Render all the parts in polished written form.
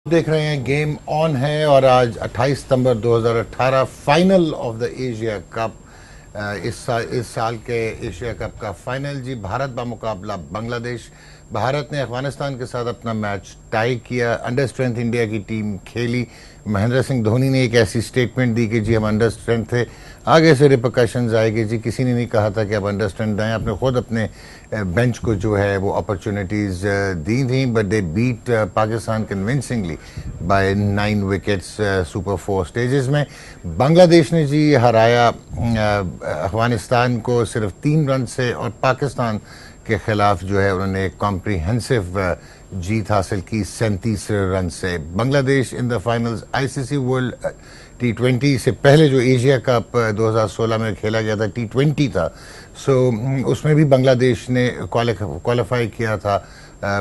देख रहे हैं गेम ऑन है और आज 28 सितंबर 2018 final of the Asia cup. इस साल के एशिया कप का फाइनल जी भारत का मुकाबला बांग्लादेश। भारत ने अफगानिस्तान के साथ अपना मैच टाई किया। अंडर स्ट्रेंथ इंडिया की टीम खेली। महेंद्र सिंह धोनी ने एक ऐसी स्टेटमेंट दी कि जी हम अंडर स्ट्रेंथ थे, आगे से रिपरकशंस आएगी। जी किसी ने नहीं कहा था कि अब अंडर स्ट्रेंथ आए। आपने खुद अपने बेंच को जो है वो अपॉर्चुनिटीज दी थी, but they beat Pakistan convincingly by 9 wickets super 4 stages में। बांग्लादेश ने जी हराया अफगानिस्तान को सिर्फ 3 रन से और पाकिस्तान के खिलाफ जो है उन्होंने एक कॉम्प्रिहेंसिव जीत हासिल की 37 रन से। Bangladesh in the finals ICC world T20 से पहले जो एशिया कप 2016 में खेला गया था T20 था, उसमें भी बांग्लादेश ने क्वालिफाई किया था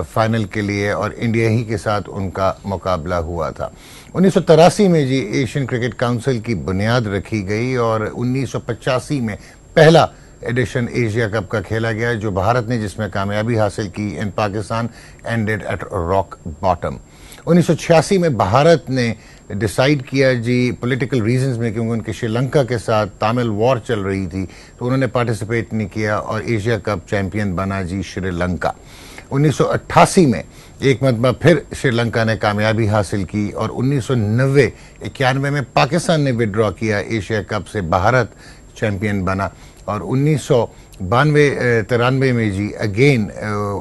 फाइनल के लिए और इंडिया ही के साथ उनका मुकाबला हुआ था। 1983 में जी एशियन क्रिकेट काउंसिल की बुनियाद रखी गई और 1985 में पहला एडिशन एशिया कप का खेला गया जो भारत ने जिसमें कामयाबी हासिल की in Pakistan ended at rock bottom. 1986 में भारत ने डिसाइड किया जी पॉलिटिकल रीजंस में, क्योंकि उनके श्रीलंका के साथ तामिल वॉर चल रही थी तो उन्होंने पार्टिसिपेट नहीं किया और एशिया कप चैंपियन बना जी श्रीलंका। 1988 में एक मरतबा फिर श्रीलंका ने कामयाबी हासिल की और 1990-91 में पाकिस्तान ने विड्रॉ किया एशिया कप से, भारत चैंपियन बना। और 1992-93 में जी again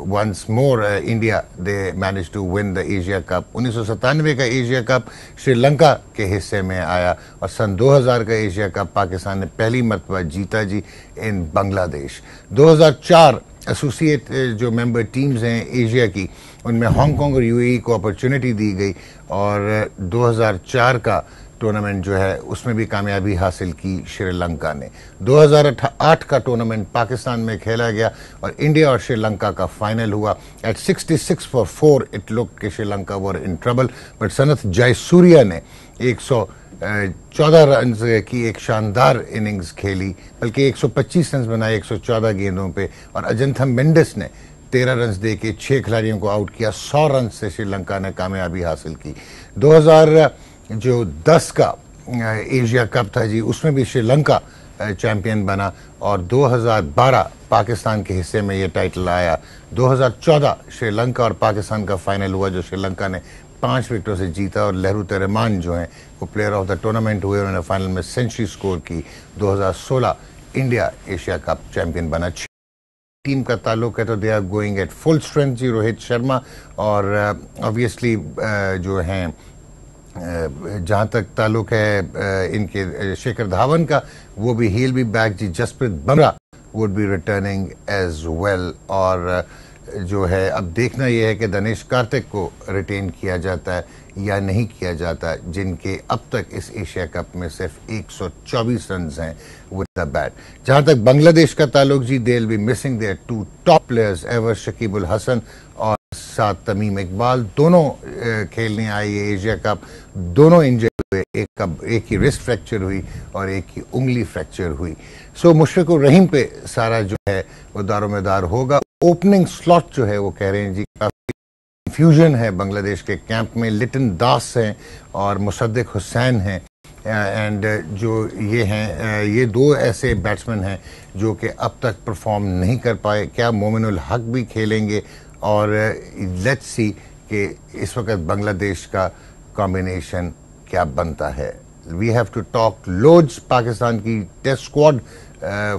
once more India they manage to win the Asia Cup. 1997 का एशिया कप श्रीलंका के हिस्से में आया और सन 2000 का एशिया कप पाकिस्तान ने पहली मरतबा जीता जी इन बांग्लादेश। 2004 एसोसिएट जो मेंबर टीम्स हैं एशिया की, उनमें हांगकांग और यूएई को अपॉर्चुनिटी दी गई और 2004 का टूर्नामेंट जो है उसमें भी कामयाबी हासिल की श्रीलंका ने। 2008 का टूर्नामेंट पाकिस्तान में खेला गया और इंडिया और श्रीलंका का फाइनल हुआ। एट 66 for 4 इट लुक कि Sri Lanka were in trouble, but Sanath Jayasuriya ने 114 रन की एक शानदार इनिंग्स खेली, बल्कि 125 रन बनाए 114 गेंदों पे और अजंथा मेंडिस ने 13 रन दे के 6 खिलाड़ियों को आउट किया। 100 रन से श्रीलंका ने कामयाबी हासिल की। 2010 का एशिया कप था जी, उसमें भी श्रीलंका चैंपियन बना और 2012 पाकिस्तान के हिस्से में ये टाइटल आया। 2014 श्रीलंका और पाकिस्तान का फाइनल हुआ जो श्रीलंका ने 5 विकेटों से जीता और लहरूत रहमान जो हैं वो प्लेयर ऑफ द टूर्नामेंट हुए, उन्होंने फाइनल में सेंचुरी स्कोर की। 2016 इंडिया एशिया कप चैंपियन बना। टीम का ताल्लुक है तो they are going at full strength जी। रोहित शर्मा और ऑब्वियसली जो हैं जहाँ तक ताल्लुक है इनके शेखर धवन का, वो भी हील बी बैक जी। Jasprit Bumrah would be returning as well और जो है अब देखना यह है कि दिनेश कार्तिक को रिटेन किया जाता है या नहीं किया जाता, जिनके अब तक इस एशिया कप में सिर्फ 124 रन हैं विद द बैट। जहां तक बांग्लादेश का ताल्लुक जी, they will be missing their 2 top players ever, Shakibul Hasan और साथ तमीम इकबाल। दोनों खेलने आए ये एशिया कप, दोनों इंजर्ड हुए, एक की रिस्ट फ्रैक्चर हुई और एक की उंगली फ्रैक्चर हुई। सो मुशफिकुर रहीम पे सारा जो है वो दारोमदार होगा। ओपनिंग स्लॉट जो है वो कह रहे हैं जी काफी कंफ्यूजन है बांग्लादेश के कैंप में। लिटन दास हैं और मुसद्दिक हुसैन हैं एंड जो ये हैं ये 2 ऐसे बैट्समैन हैं जो कि अब तक परफॉर्म नहीं कर पाए। क्या मोमिनुल हक भी खेलेंगे? और लेट्स सी कि इस वक्त बांग्लादेश का कॉम्बिनेशन क्या बनता है। We have to talk loads. Pakistan की test squad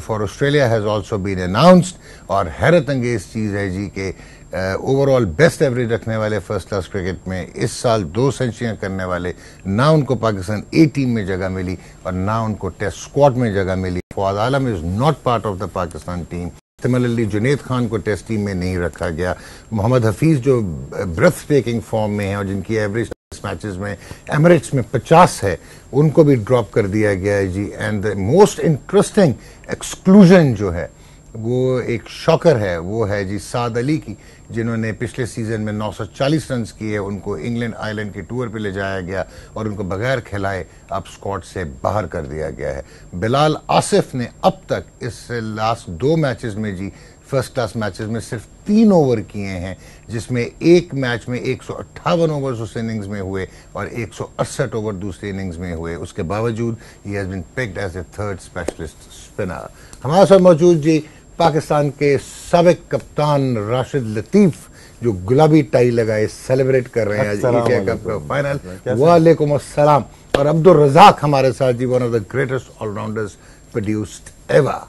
for Australia has also been announced और हैरत अंगेज चीज़ है जी कि ओवरऑल बेस्ट एवरेज रखने वाले फर्स्ट क्लास क्रिकेट में इस साल 2 सेंचुरियाँ करने वाले, ना उनको पाकिस्तान ए टीम में जगह मिली और ना उनको टेस्ट स्क्वाड में जगह मिली। Fawad Alam is not part of the Pakistan team. Similarly Junaid Khan को टेस्ट टीम में नहीं रखा गया। मोहम्मद हफीज जो ब्रेथ टेकिंग फॉर्म में है और जिनकी एवरेज मैचेस में एमिरेट्स में 50 है, उनको भी ड्रॉप कर दिया गया है जी। And the most interesting exclusion जो है वो एक शॉकर है, वो है जी साद अली की, जिन्होंने पिछले सीजन में 940 रन किए। उनको इंग्लैंड आयरलैंड के टूर पे ले जाया गया और उनको बगैर खिलाए अब स्क्वाड से बाहर कर दिया गया है। बिलाल आसिफ ने अब तक इस लास्ट 2 मैचेस में जी फर्स्ट क्लास मैचेस में सिर्फ 103 ओवर किए हैं, जिसमें एक मैच में 158 ओवर्स उस इनिंग्स में हुए और 168 ओवर दूसरी इनिंग्स में हुए। उसके बावजूद ही has been picked as a third specialist spinner. हमारे साथ मौजूद जी पाकिस्तान के साबिक कप्तान राशिद लतीफ, जो गुलाबी टाई लगाए सेलिब्रेट कर रहे हैं आज एशिया कप का फाइनल। वालेकुम अस्सलाम। और अब्दुल रज़ाक हमारे साथ जी, one of the greatest all rounders produced ever.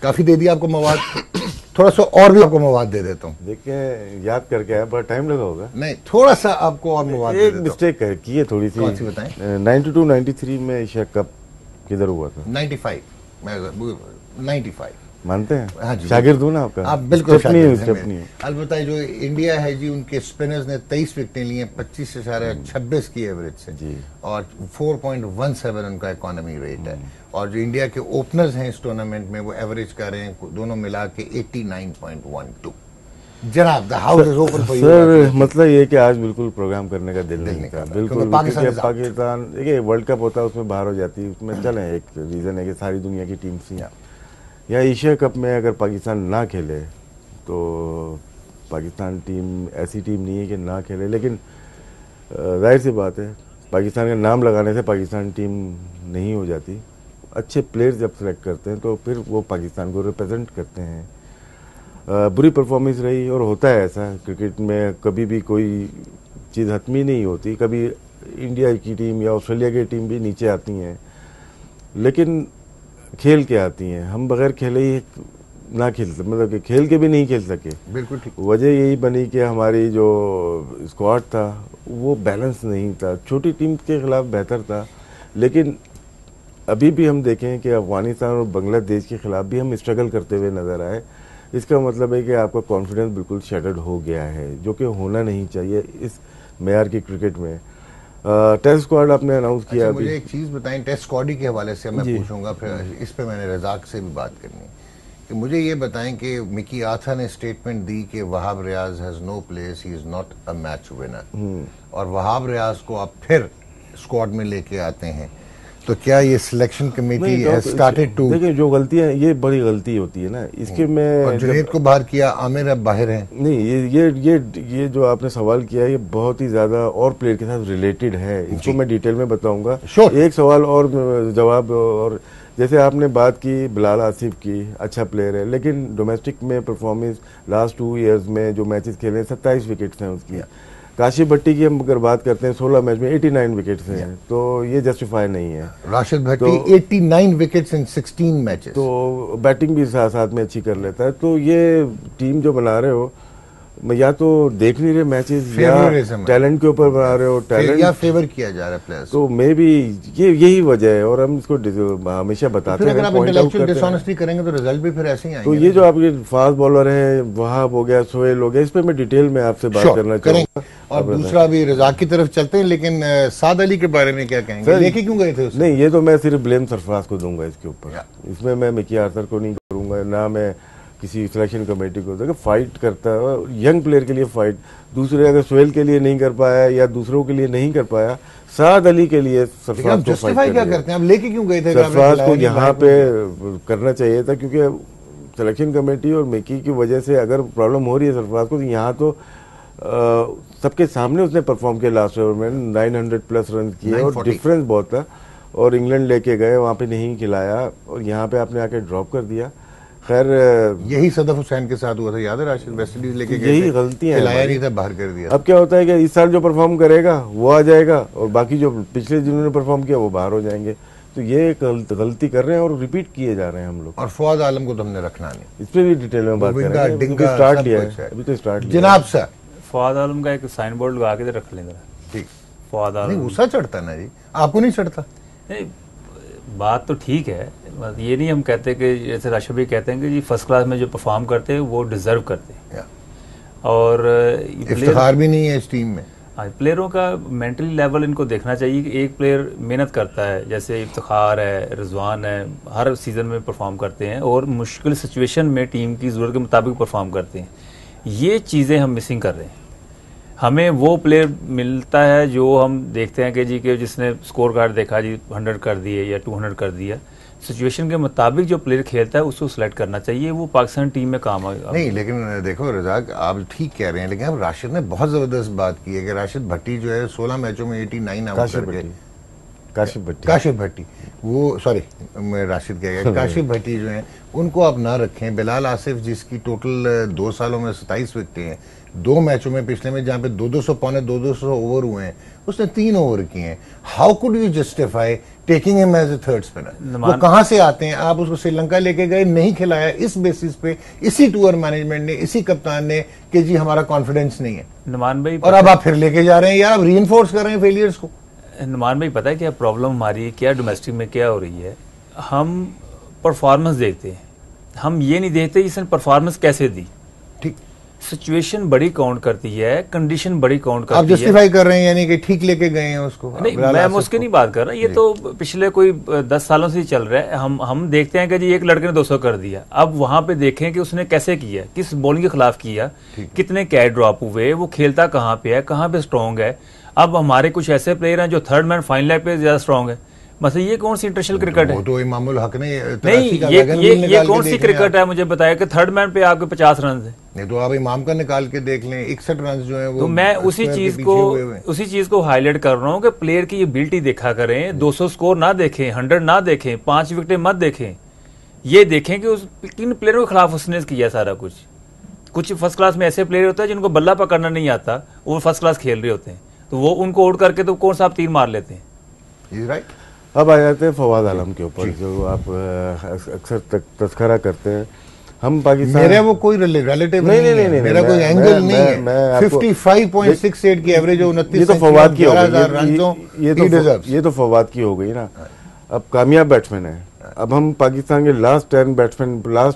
काफी दे दिया आपको मवाद, थोड़ा सा और भी आपको मवाद दे देता हूँ। देखिए याद करके आया, बड़ा टाइम लगा होगा। नहीं, थोड़ा सा आपको और मवाद दे एक देता हूँ। मिस्टेक की है थोड़ी सी। कौन सी बताएं? 92-93 में एशिया कप किधर हुआ था? 95 95 मानते हैं? हाँ जी, शागिर्द हूँ ना आपका। आप बिल्कुल स्टेपनी स्टेपनी। अलबत्ता जो इंडिया है जी, उनके स्पिनर्स ने 23 विकेटें ली हैं 25.26 की एवरेज से जी, और 4.17 उनका इकोनॉमी रेट है। और जो इंडिया के ओपनर्स हैं इस टूर्नामेंट में, वो एवरेज कर रहे हैं दोनों मिला के 89.12। जनाब, the house is open for you. Sir मतलब ये कि आज बिल्कुल प्रोग्राम करने का दिल नहीं था, बिल्कुल। पाकिस्तान देखिए वर्ल्ड कप होता है, उसमें बाहर हो जाती है, उसमें चले। एक रीजन है कि सारी दुनिया की टीम थी या एशिया कप में अगर पाकिस्तान ना खेले तो पाकिस्तान टीम ऐसी टीम नहीं है कि ना खेले। लेकिन जाहिर सी बात है, पाकिस्तान का नाम लगाने से पाकिस्तान टीम नहीं हो जाती। अच्छे प्लेयर्स जब सेलेक्ट करते हैं तो फिर वो पाकिस्तान को रिप्रेजेंट करते हैं। बुरी परफॉर्मेंस रही, और होता है ऐसा क्रिकेट में, कभी भी कोई चीज़ हतमी नहीं होती। कभी इंडिया की टीम या ऑस्ट्रेलिया की टीम भी नीचे आती हैं, लेकिन खेल के आती हैं। हम बगैर खेले ही ना खेलते, मतलब कि खेल के भी नहीं खेल सके। बिल्कुल ठीक। वजह यही बनी कि हमारी जो स्क्वाड था वो बैलेंस नहीं था। छोटी टीम के खिलाफ बेहतर था, लेकिन अभी भी हम देखें कि अफगानिस्तान और बांग्लादेश के खिलाफ भी हम स्ट्रगल करते हुए नज़र आए। इसका मतलब है कि आपका कॉन्फिडेंस बिल्कुल शैटर्ड हो गया है, जो कि होना नहीं चाहिए इस मेयार की क्रिकेट में। टेस्ट स्क्वाड आपने अनाउंस किया। अच्छा, मुझे एक चीज़ बताएं टेस्ट स्क्वाड के हवाले से मैं पूछूंगा, फिर इस पे मैंने रज़ाक से भी बात करनी है कि मुझे ये बताएं कि मिकी आर्थर ने स्टेटमेंट दी कि Wahab Riaz has no place, he is not a match winner, और वहाब रियाज को आप फिर स्क्वाड में लेके आते हैं, तो क्या ये selection committee has started to? देखिए जो गलतियां, ये बड़ी गलती होती है ना, इसके में। और जुनैद को बाहर किया, आमिर अब बाहर हैं। नहीं, ये जो आपने सवाल किया है, ये बहुत ही ज्यादा और प्लेयर के साथ रिलेटेड है। इसको मैं डिटेल में बताऊंगा। एक सवाल और जवाब। और जैसे आपने बात की बिलाल आसिफ की, अच्छा प्लेयर है, लेकिन डोमेस्टिक में परफॉर्मेंस लास्ट 2 ईयर्स में जो मैचेस खेले 27 विकेट्स हैं उसकी। काशिफ भट्टी की हम अगर बात करते हैं 16 मैच में 89 विकेट्स हैं, तो ये जस्टिफाई नहीं है। राशिद भट्टी 89 विकेट्स इन 16 मैचेस, तो बैटिंग भी साथ साथ में अच्छी कर लेता है। तो ये टीम जो बना रहे हो, या तो देख नहीं रहे मैचेस, या टैलेंट के ऊपर बना रहे हो, टैलेंट या फेवर किया जा रहा है प्लेयर्स। तो मे भी यही वजह है, और हम इसको हमेशा बताते हैं। अगर आप इंटेलेक्चुअल डिसऑनेस्टी करेंगे तो रिजल्ट भी फिर ऐसे ही आएंगे। तो ये जो आपके फास्ट बॉलर हैं, वहाब हो गया, सोहेल हो गया, इस पे मैं डिटेल में आपसे बात करना चाहूँगा। और दूसरा भी रज़ाक की तरफ चलते हैं, लेकिन साद अली के बारे में क्या कहेंगे? लेके क्यों गए थे? नहीं, ये तो मैं सिर्फ ब्लेम सरफराज को दूंगा इसके ऊपर। इसमें मैं मिकी आर्थर को नहीं करूंगा, ना मैं किसी सिलेक्शन कमेटी को। देखो फाइट करता है, यंग प्लेयर के लिए फाइट, दूसरे अगर सोहेल के लिए नहीं कर पाया या दूसरों के लिए नहीं कर पाया, साद अली के लिए सरफराज को फाइट क्या करते हैं? आप लेके क्यों गए थे? सरफराज को यहाँ पे करना चाहिए था, क्योंकि सिलेक्शन कमेटी और मिकी की वजह से अगर प्रॉब्लम हो रही है सरफराज को, तो यहाँ तो सबके सामने उसने परफॉर्म किया। लास्ट ओवर में 900 प्लस रन किए और डिफरेंस बहुत था, और इंग्लैंड लेके गए, वहाँ पे नहीं खिलाया, और यहाँ पे आपने आके ड्रॉप कर दिया। खैर यही सदफ हुसैन के साथ हुआ था, याद है? राशिद वेस्ट इंडीज लेके गए, यही गलतियां खिलाया नहीं था, बाहर कर दिया। अब क्या होता है कि इस साल जो परफॉर्म करेगा वो आ जाएगा, और बाकी जो पिछले जिन्होंने परफॉर्म किया वो बाहर हो जाएंगे। तो ये गलती कर रहे हैं और रिपीट किए जा रहे हैं हम लोग। और फवाद आलम को तो हमने रखना नहीं, इस पर भी डिटेल में बात करेंगे। स्टार्ट लिया है अभी, तो स्टार्ट जनाब सर। फवाद आलम का एक साइन बोर्ड लगा के रख लेंगे। ठीक, फवाद आलम गुस्सा चढ़ता ना जी, आपको नहीं चढ़ता? नहीं, बात तो ठीक है, ये नहीं हम कहते कि जैसे राशिद भाई कहते हैं कि जी फर्स्ट क्लास में जो परफॉर्म करते हैं वो डिजर्व करते हैं, और इफ्तिखार भी नहीं है इस टीम में। प्लेयरों का मेंटली लेवल इनको देखना चाहिए कि एक प्लेयर मेहनत करता है, जैसे इफ्तिखार है, रिजवान है, हर सीज़न में परफॉर्म करते हैं और मुश्किल सिचुएशन में टीम की ज़रूरत के मुताबिक परफॉर्म करते हैं। ये चीज़ें हम मिसिंग कर रहे हैं। हमें वो प्लेयर मिलता है जो हम देखते हैं कि जी के जिसने स्कोर कार्ड देखा जी 100 कर दिए या 200 कर दिया, सिचुएशन के मुताबिक जो प्लेयर खेलता है उसको सिलेक्ट करना चाहिए, वो पाकिस्तान टीम में काम आएगा। नहीं, लेकिन देखो रजाक, आप ठीक कह रहे हैं, लेकिन अब राशिद ने बहुत जबरदस्त बात की है कि राशिद भट्टी जो है 16 मैचों में 89 आउट करके, काशिफ भट्टी, वो सॉरी मैं राशिद कह गया, काशिफ भट्टी जो हैं उनको आप ना रखें। बिलाल आसिफ जिसकी टोटल 2 सालों में 27 विकेटें हैं, 2 मैचों में पिछले में जहां पे 200 पौने 200 ओवर हुए हैं, उसने 3 ओवर किए हैं। How could you justify taking him as a third spinner? वो कहां से आते हैं? आप उसको श्रीलंका लेके गए, नहीं खिलाया इस बेसिस पे, इसी टूर मैनेजमेंट ने, इसी कप्तान ने कि जी हमारा कॉन्फिडेंस नहीं है, नुमान भाई, और अब आप फिर लेके जा रहे हैं यार, आप रीइंफोर्स कर रहे हैं फेलियर्स को। नुमान भाई पता है क्या प्रॉब्लम हमारी, क्या डोमेस्टिक में क्या हो रही है? हम परफॉर्मेंस देखते हैं, हम ये नहीं देखते इसने परफॉर्मेंस कैसे दी। ठीक, सिचुएशन बड़ी काउंट करती है, कंडीशन बड़ी काउंट करती है। आप जस्टिफाई कर रहे हैं यानी कि ठीक लेके गए हैं उसको? नहीं, मैं उसकी नहीं बात कर रहा, ये तो पिछले कोई 10 सालों से ही चल रहा है। हम देखते हैं कि जी एक लड़के ने 200 कर दिया, अब वहां पे देखें कि उसने कैसे किया, किस बॉलिंग के खिलाफ किया, कितने कैच ड्रॉप हुए, वो खेलता कहाँ पे है, कहाँ पे स्ट्रॉन्ग है। अब हमारे कुछ ऐसे प्लेयर हैं जो थर्ड मैन फाइनल लाइन पे ज्यादा स्ट्रॉन्ग है, मतलब ये कौन सी इंटरनेशनल क्रिकेट है? वो तो इमामुल हक ने नहीं, ये कौन सी क्रिकेट है? मुझे बताया कि थर्ड मैन पे आपके 50 रन है। नहीं तो आप इमाम का निकाल के देख लें, 61 रन जो है वो। तो मैं उसी चीज को हाईलाइट कर रहा हूँ कि प्लेयर की एबिलिटी देखा करें, 200 स्कोर ना देखें, 100 ना देखें, 5 विकेटें मत देखें, ये देखें कि उस किन प्लेयरों के खिलाफ उसने किया सारा कुछ। कुछ फर्स्ट क्लास में ऐसे प्लेयर होते हैं जिनको बल्ला पकड़ना नहीं आता, वो फर्स्ट क्लास खेल रहे होते हैं, तो वो उनको आउट करके तो कौन सा आप 3 मार लेते हैं। राइट। अब आ जाते हैं फवाद आलम के ऊपर, जो आप अक्सर तस्करा करते हैं। हम पाकिस्तान, मेरा वो कोई रिलेटिव नहीं, मेरा कोई एंगल नहीं है। 55.68 की एवरेज, 29 ये तो फवाद की हो गई, ये तो फवाद की हो गई ना। अब कामयाब बैट्समैन है। अब हम पाकिस्तान के लास्ट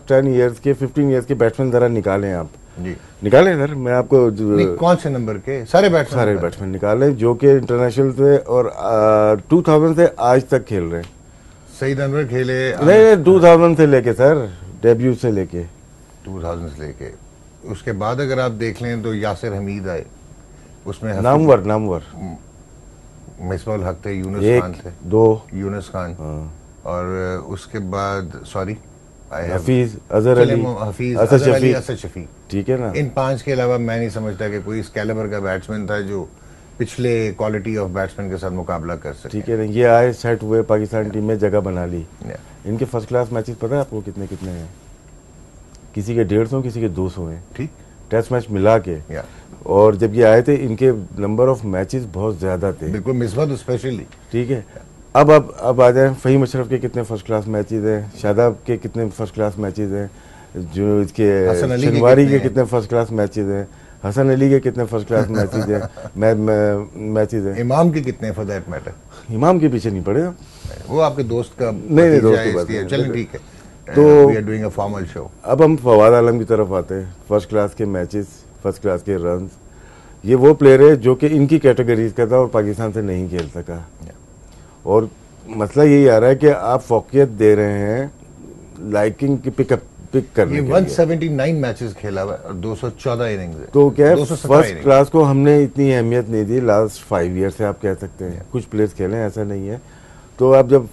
10 ईयर्स के, 15 ईयर्स के बैट्समैन जरा निकालें आप जी, निकालें सर, मैं आपको कौन से नंबर के सारे बैट्समैन निकालें जो कि इंटरनेशनल से और 2000 से आज तक खेल रहे हैं। सईद अनवर खेले नहीं 2000 से लेके सर, डेब्यू से लेके 2000 से लेके, उसके बाद अगर आप देख लें तो यासिर हमीद आए, उसमें नामवर मिसबाउल हक थे, यूनुस खान थे, 2 यूनुस खान, और उसके बाद सॉरी हफीज, अजहर अली, असद शफी, ठीक है ना। इन 5 के अलावा मैं नहीं समझता कि कोई इस कैलिबर का बैट्समैन था जो पिछले क्वालिटी ऑफ बैट्समैन के साथ मुकाबला कर सके। ठीक है ना, ये आए सेट हुए, पाकिस्तान टीम में जगह बना ली। इनके फर्स्ट क्लास मैचेस पता है आपको कितने हैं? किसी के 150, किसी के 200 हैं, ठीक, टेस्ट मैच मिला के। और जब ये आए थे इनके नंबर ऑफ मैचेस बहुत ज्यादा थे, बिल्कुल मिसबात स्पेशली, ठीक है। अब आ जाए, फ़हीम अशरफ के कितने फर्स्ट क्लास मैचेस हैं, शादाब के कितने फर्स्ट क्लास मैचेस हैं, जो इसके शनवारी के कितने फर्स्ट क्लास मैचेस हैं, हसन अली के कितने फर्स्ट क्लास मैचेस हैं, इमाम के कितने फॉर दैट मैटर। इमाम के पीछे नहीं पड़े, वो आपके दोस्त का नहीं दोस्त, चलें ठीक है, तो we are doing a formal show. अब हम फवाद आलम की तरफ आते हैं। फर्स्ट क्लास के मैचेस, फर्स्ट क्लास के रन, ये वो प्लेयर है जो कि इनकी कैटेगरीज का था और पाकिस्तान से नहीं खेल सका। और मसला यही आ रहा है कि आप फोकियत दे रहे हैं लाइकिंग की पिक करने के 179 मैचेस खेला हुआ और 214 इनिंग्स है। तो क्या है, फर्स्ट क्लास को हमने इतनी अहमियत नहीं दी लास्ट 5 ईयर से, आप कह सकते हैं। कुछ प्लेयर्स खेले, ऐसा नहीं है। तो आप जब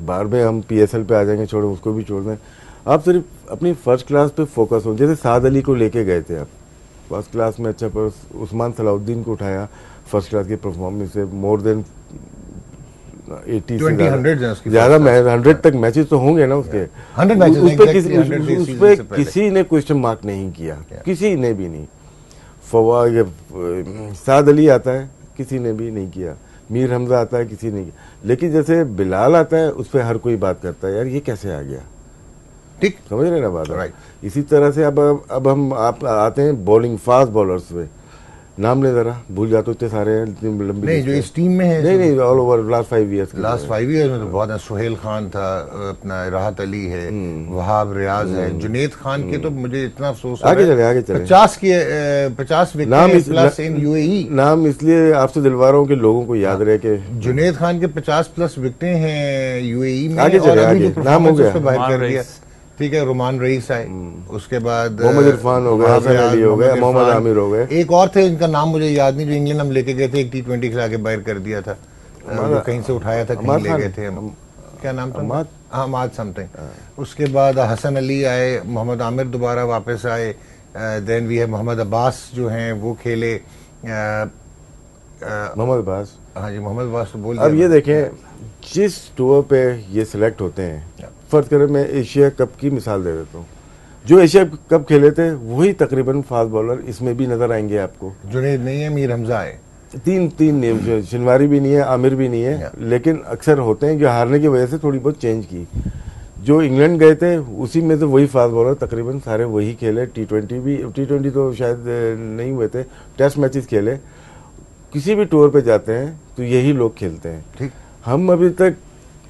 बार में हम PSL पे आ जाएंगे, छोड़ो उसको भी छोड़ दें, आप सिर्फ अपनी फर्स्ट क्लास पे फोकस हो। जैसे साद अली को लेके गए थे आप फर्स्ट क्लास में, अच्छा, पर उस्मान सलाउद्दीन को उठाया फर्स्ट क्लास की परफॉर्मेंस से, मोर देन 80 से ज्यादा 100 तक मैचेस तो होंगे ना उसके, 100 मैचेस, उस पे किसी ने क्वेश्चन मार्क नहीं किया, किसी ने भी नहीं। फवाद साद अली आता है, किसी ने भी नहीं किया। मीर हमजा आता है, किसी ने किया। लेकिन जैसे बिलाल आता है, उस पर हर कोई बात करता है, यार ये कैसे आ गया, ठीक, समझ रहे ना बात, राइट। इसी तरह से अब हम आप आते हैं बॉलिंग, फास्ट बॉलर्स पे। नाम ले जरा, भूल जाते इतने सारे हैं, लंबी नहीं जो इस टीम में है, नहीं ऑल ओवर लास्ट 5 ईयर्स में तो बहुत है। सुहेल खान था, अपना राहत अली है, वहाब रियाज है, जुनेद खान के तो मुझे इतना अफसोस, आगे चले 50 विकेट प्लस इन यूएई। नाम इसलिए आपसे दिलवा रहा हूँ कि लोगों को याद रहे कि जुनेद खान के 50 प्लस विकेटें हैं यूएई में। आगे चले, नाम हो गया, बाहर कर दिया, ठीक है। रुमान रईस आए, उसके बाद मोहम्मद इरफान हो गए, हसन अली हो गए, मोहम्मद आमिर हो गए, एक और थे इनका नाम मुझे याद नहीं, जो इंग्लैंड हम लेके गए थे, एक T20 खिला के बाहर कर दिया था, जो कहीं से उठाया था, कहीं ले गए थे हम। क्या नाम था? अहमद। अहमद समथिंग। उसके बाद हसन अली आए, मोहम्मद आमिर दोबारा वापस आए, देन वी है मोहम्मद अब्बास जो हैं वो खेले। मोहम्मद अब्बास, हाँ जी मोहम्मद अब्बास तो बोल अब दिया ये देखें जिस टूर पे ये सिलेक्ट होते हैं, फर्ज करें मैं एशिया कप की मिसाल दे देता हूँ, जो एशिया कप खेले थे वही तकरीबन फास्ट बॉलर इसमें भी नजर आएंगे आपको। जुनैद नहीं है, मीर हमजा है, तीन नेम जो शिनवारी भी नहीं है, आमिर भी नहीं है, लेकिन अक्सर होते हैं जो हारने की वजह से थोड़ी बहुत चेंज की। जो इंग्लैंड गए थे उसी में तो वही फास्ट बॉलर तकरीबन सारे वही खेले। टी20 तो शायद नहीं हुए थे, टेस्ट मैचेस खेले। किसी भी टूर पे जाते हैं तो यही लोग खेलते हैं। ठीक। हम अभी तक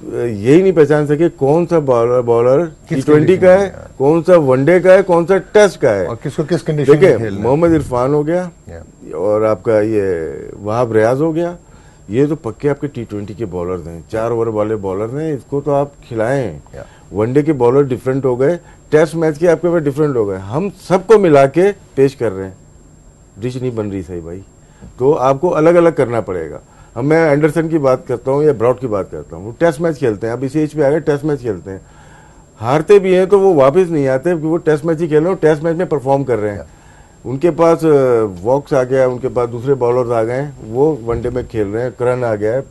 यही नहीं पहचान सके कौन सा बॉलर किस टी20 condition का में है, कौन सा वनडे का है, कौन सा टेस्ट का है, और किसको किस कंडीशन में देखिए खेलना है। मोहम्मद इरफान हो गया और आपका ये वहाब रियाज हो गया, ये तो पक्के आपके टी20 के बॉलर्स हैं, 4 ओवर वाले बॉलर हैं। इसको तो आप खिलाएं। वनडे के बॉलर डिफरेंट हो गए, टेस्ट मैच के आपके पास डिफरेंट हो गए, हम सबको मिला के पेश कर रहे हैं। डिश नहीं बन रही सही भाई, तो आपको अलग अलग करना पड़ेगा। हम मैं एंडरसन की बात करता हूँ या ब्रॉड की बात करता हूँ, वो टेस्ट मैच खेलते हैं, अब इसी एज पे आ गए टेस्ट मैच खेलते हैं, हारते भी हैं तो वो वापस नहीं आते क्योंकि वो टेस्ट मैच ही खेल रहे हैं, टेस्ट मैच में परफॉर्म कर रहे हैं। उनके पास वॉक्स आ गया, उनके पास दूसरे बॉलर्स आ गए, वो वनडे में खेल रहे हैं, करन आ गया है,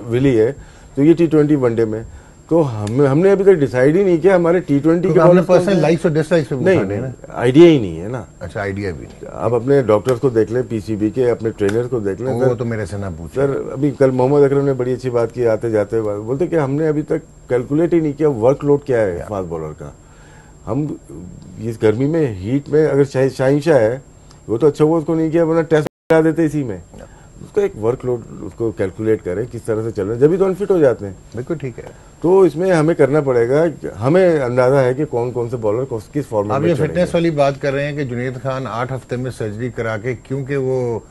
विली है, तो ये टी20 वनडे में। तो हमने अभी तक डिसाइड ही नहीं किया हमारे टी20 के आपने पर्सनल लाइक्स और डिसलाइक्स पे पूछा नहीं ना? आइडिया ही नहीं है ना। अच्छा, आइडिया भी नहीं। आप अपने डॉक्टर्स को देख लें, पीसीबी के अपने ट्रेनर्स को देख लें। वो तो मेरे से ना पूछो सर अभी कल मोहम्मद अकरम ने बड़ी अच्छी बात की आते जाते, बोलते कि हमने अभी तक कैलकुलेट ही नहीं किया वर्कलोड क्या है फास्ट बॉलर का। हम इस गर्मी में हीट में अगर शाहिंशाह है वो तो अच्छा हुआ उसको नहीं किया, वरना टेस्ट करा देते इसी में। उसका एक वर्कलोड उसको कैलकुलेट करें किस तरह से चल रहे हैं, जब भी तो अनफिट हो जाते हैं। बिल्कुल ठीक है। तो इसमें हमें करना पड़ेगा, हमें अंदाजा है कि कौन कौन से बॉलर किस फॉर्मेट आप में ये चलेंगे। फिटनेस वाली बात कर रहे हैं कि जुनैद खान 8 हफ्ते में सर्जरी करा के, क्योंकि वो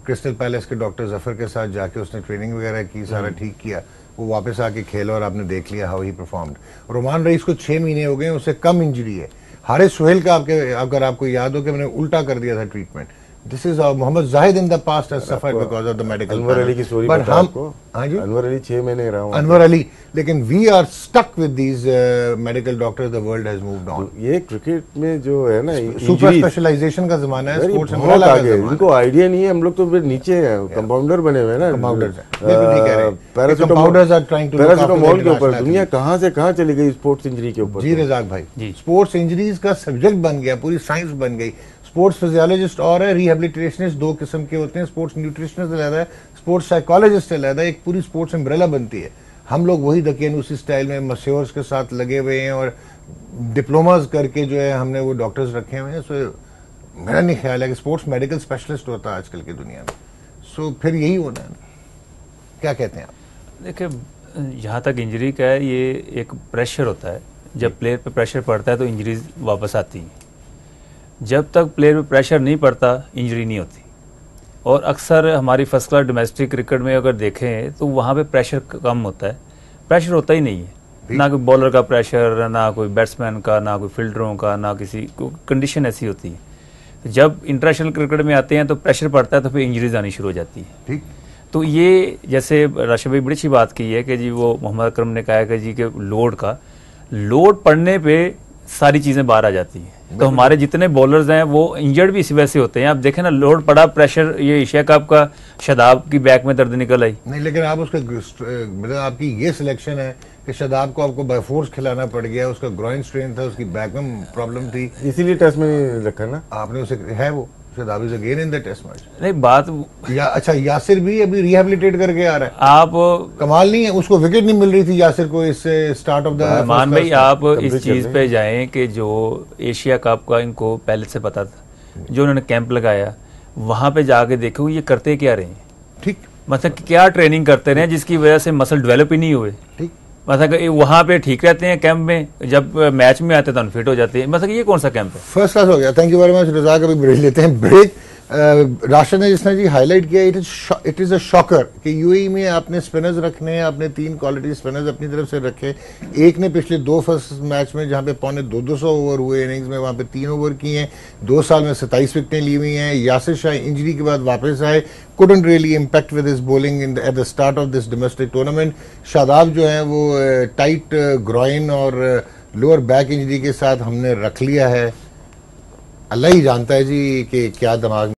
क्रिस्टल पैलेस के डॉक्टर जफर के साथ जाके उसने ट्रेनिंग वगैरह की, सारा ठीक किया, वो वापस आके खेला और आपने देख लिया how he performed. Roman rice को 6 महीने हो गए, उससे कम इंजरी है। हारिस सुहेल का अगर आपको याद हो कि मैंने उल्टा कर दिया था treatment. This is Mohammad Zahid in the past has suffered because of the medical. Anwar Ali की स्टोरी बट पता हम आपको? हाँ जी, अनवर अली 6 महीने रहा हूं। अनवर अली, लेकिन we are stuck with these medical doctors, the world has moved on. ये क्रिकेट में जो है ना सुपर स्पेशलाइजेशन का जमाना है, स्पोर्ट्स में बहुत आगे, इनको आइडिया नहीं है। हम लोग तो फिर नीचे हैं, कंपाउंडर बने हुए हैं ना, पैरासिटामोल के ऊपर। दुनिया कहाँ से कहाँ चली गई स्पोर्ट्स इंजरी के ऊपर। जी रजाक भाई, स्पोर्ट्स इंजरीज का सब्जेक्ट बन गया, पूरी साइंस बन गई। स्पोर्ट्स फिजियोलॉजिस्ट और है, रिहेबिलिटेशनिस्ट 2 किस्म के होते हैं, स्पोर्ट्स न्यूट्रिशनिस्ट अलग है, स्पोर्ट्स साइकोलॉजिस्ट अलग है, एक पूरी स्पोर्ट्स अम्ब्रेला बनती है। हम लोग वही दकियन उसी स्टाइल में मस्योर्स के साथ लगे हुए हैं और डिप्लोमाज करके जो है हमने वो डॉक्टर्स रखे हुए हैं। सो मेरा नहीं ख्याल है कि स्पोर्ट्स मेडिकल स्पेशलिस्ट होता है आजकल की दुनिया में। सो फिर यही होना है, क्या कहते हैं आप? देखिए जहाँ तक इंजरी का है, ये एक प्रेशर होता है, जब प्लेयर पे प्रेशर पड़ता है तो इंजरीज वापस आती हैं। जब तक प्लेयर पे प्रेशर नहीं पड़ता इंजरी नहीं होती। और अक्सर हमारी फर्स्ट क्लास डोमेस्टिक क्रिकेट में अगर देखें तो वहाँ पे प्रेशर कम होता है, प्रेशर होता ही नहीं है, ना कोई बॉलर का प्रेशर, ना कोई बैट्समैन का, ना कोई फील्डरों का, ना किसी कंडीशन ऐसी होती है। तो जब इंटरनेशनल क्रिकेट में आते हैं तो प्रेशर पड़ता है तो फिर इंजरीज आनी शुरू हो जाती है। ठीक। तो ये जैसे राशिद भाई बड़ी अच्छी बात की है कि जी वो मोहम्मद अकरम ने कहा है कि जी के लोड पड़ने पे सारी चीज़ें बाहर आ जाती हैं। तो हमारे जितने बॉलर्स हैं वो इंजर्ड भी इसी वजह से होते हैं। आप देखें ना, लोड पड़ा, प्रेशर, ये एशिया कप का शादाब की बैक में दर्द निकल आई नहीं, लेकिन आप उसका मतलब आपकी ये सिलेक्शन है कि शादाब को आपको बाय फोर्स खिलाना पड़ गया, उसका ग्रोइन स्ट्रेन था, उसकी बैक में प्रॉब्लम थी, इसीलिए टेस्ट में नहीं रखा ना आपने उसे, है वो Shadab is again in the test match. नहीं बात अच्छा, यासिर भी अभी रिहेबिलिटेट करके आ रहा है। आप कमाल नहीं है, उसको विकेट नहीं मिल रही थी यासिर को इस स्टार्ट ऑफ द। मान भाई आप इस चीज पे जाएं कि जो एशिया कप का इनको पहले से पता था, जो उन्होंने कैंप लगाया वहां पे जाके देखो ये करते क्या रहे हैं। ठीक। मतलब क्या ट्रेनिंग करते रहे जिसकी वजह से मसल डेवलप ही नहीं हुए। ठीक। मतलब वहां पे ठीक रहते हैं कैंप में, जब मैच में आते तो अनफिट हो जाते हैं। मतलब ये कौन सा कैंप है? फर्स्ट क्लास हो गया। Thank you very much Razzaq. अभी ब्रेक लेते हैं, ब्रेक राशिद ने जिसने जी हाईलाइट किया, इट इज अ शॉकर कि यूएई में आपने स्पिनर्स रखने हैं, आपने 3 क्वालिटी स्पिनर्स अपनी तरफ से रखे। एक ने पिछले 2 फर्स्ट मैच में जहां पे 250 ओवर हुए इनिंग्स में, वहां पे 3 ओवर किए हैं, 2 साल में 27 विकेटें ली हुई हैं। यासिर शाह इंजरी के बाद वापस आए, couldn't really impact with his bowling at the start of this domestic tournament। Shadab जो है वो टाइट ग्रॉइन और लोअर बैक इंजरी के साथ हमने रख लिया है। अल्लाह ही जानता है जी कि क्या दिमाग